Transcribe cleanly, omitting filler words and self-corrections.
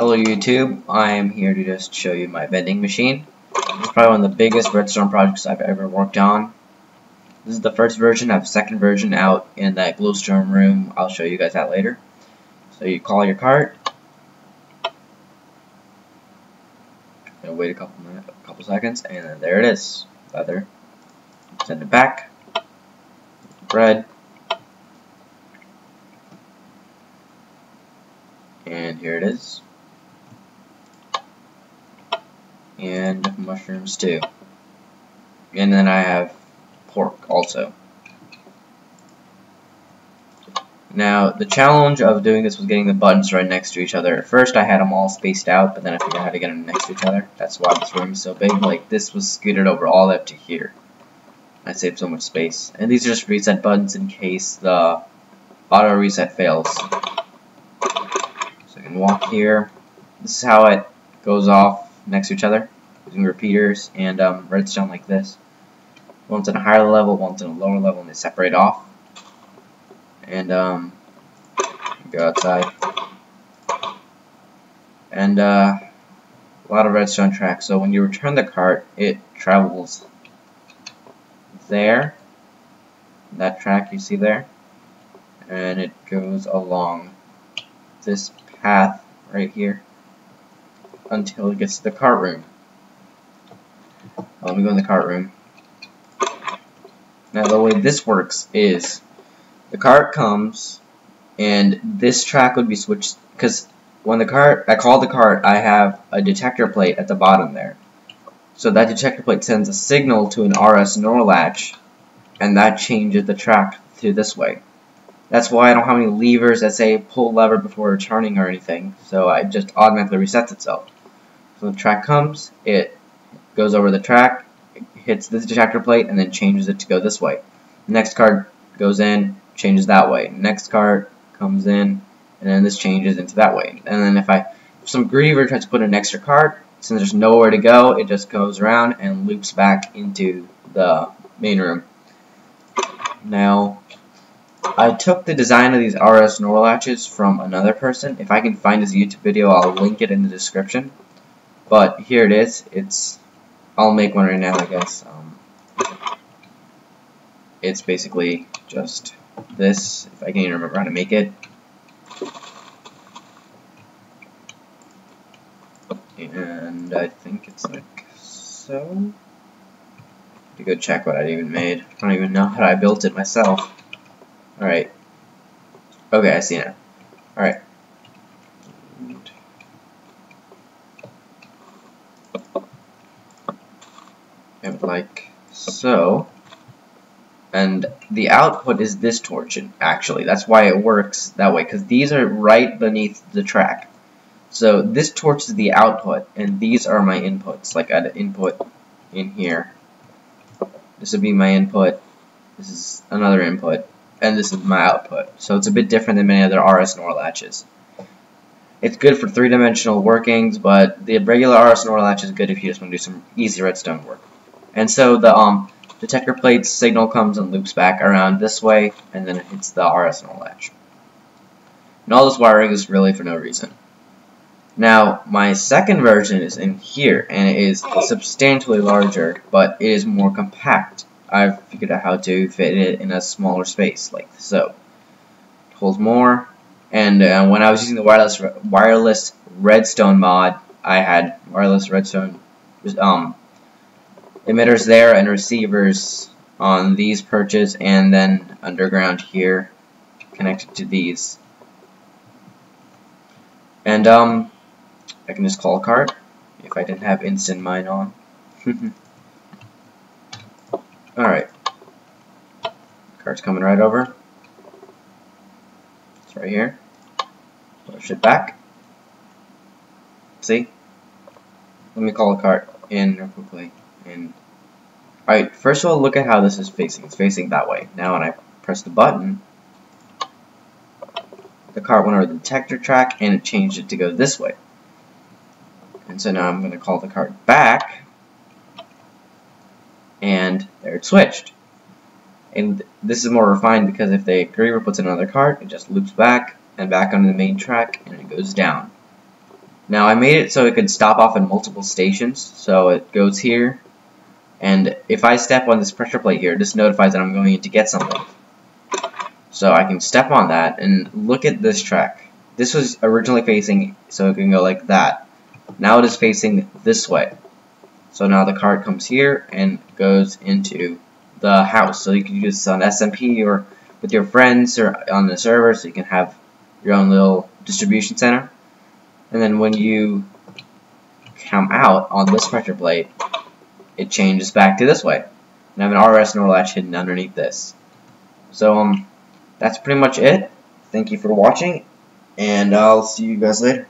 Hello YouTube, I am here to just show you my vending machine. It's probably one of the biggest redstone projects I've ever worked on. This is the first version. I have a second version out in that glowstone room. I'll show you guys that later. So you call your cart. Gonna wait a couple seconds, and then there it is. Leather. Send it back. Bread. And here it is. And mushrooms too. And then I have pork also. Now, the challenge of doing this was getting the buttons right next to each other. At first, I had them all spaced out, but then I figured out how to get them next to each other. That's why this room is so big. Like, this was scooted over all the way up to here. I saved so much space. And these are just reset buttons in case the auto reset fails. So I can walk here. This is how it goes off next to each other, using repeaters and redstone like this. One's at a higher level, one's at a lower level, and they separate off. And go outside. And a lot of redstone tracks. So when you return the cart, it travels there. That track you see there, and it goes along this path right here until it gets to the cart room. Let me go in the cart room. Now the way this works is the cart comes and this track would be switched, because when I call the cart, I have a detector plate at the bottom there. So that detector plate sends a signal to an RS NOR latch, and that changes the track to this way. That's why I don't have any levers that say pull lever before returning or anything, so it just automatically resets itself. So the track comes, it goes over the track, it hits this detector plate, and then changes it to go this way. The next card goes in, changes that way. Next card comes in, and then this changes into that way. And then if some griever tries to put an extra card, since there's nowhere to go, it just goes around and loops back into the main room. Now, I took the design of these RS NOR latches from another person. If I can find his YouTube video, I'll link it in the description. But here it is. I'll make one right now, I guess. It's basically just this, if I can even remember how to make it. And I think it's like so. To go check what I even made. I don't even know how I built it myself. Alright. Okay, I see now. Alright. And like so. And the output is this torch, actually. That's why it works that way, because these are right beneath the track. So this torch is the output, and these are my inputs. Like I'd input in here. This would be my input. This is another input. And this is my output. So it's a bit different than many other RS NOR latches. It's good for three-dimensional workings, but the regular RS NOR latch is good if you just want to do some easy redstone work. And so the detector plate's signal comes and loops back around this way, and then it hits the RS NOR latch. And all this wiring is really for no reason. Now, my second version is in here, and it is substantially larger, but it is more compact. I've figured out how to fit it in a smaller space, like so. It holds more, and when I was using the wireless redstone mod, I had wireless redstone emitters there and receivers on these perches, and then underground here, connected to these. And I can just call a cart if I didn't have instant mine on. Alright. Cart's coming right over. It's right here. Push it back. See? Let me call a cart in real quickly. Alright, first of all, look at how this is facing. It's facing that way. Now when I press the button, the cart went over the detector track and it changed it to go this way. And so now I'm going to call the cart back, and there it switched. And this is more refined because if the griever puts in another cart, it just loops back and back onto the main track, and it goes down. Now I made it so it could stop off in multiple stations, so it goes here, and if I step on this pressure plate here, this notifies that I'm going to get something. So I can step on that, and look at this track. This was originally facing, so it can go like that. Now it is facing this way. So now the card comes here and goes into the house. So you can use this on SMP or with your friends or on the server, so you can have your own little distribution center. And then when you come out on this pressure plate, it changes back to this way. And I have an RS NOR latch hidden underneath this. So that's pretty much it. Thank you for watching, and I'll see you guys later.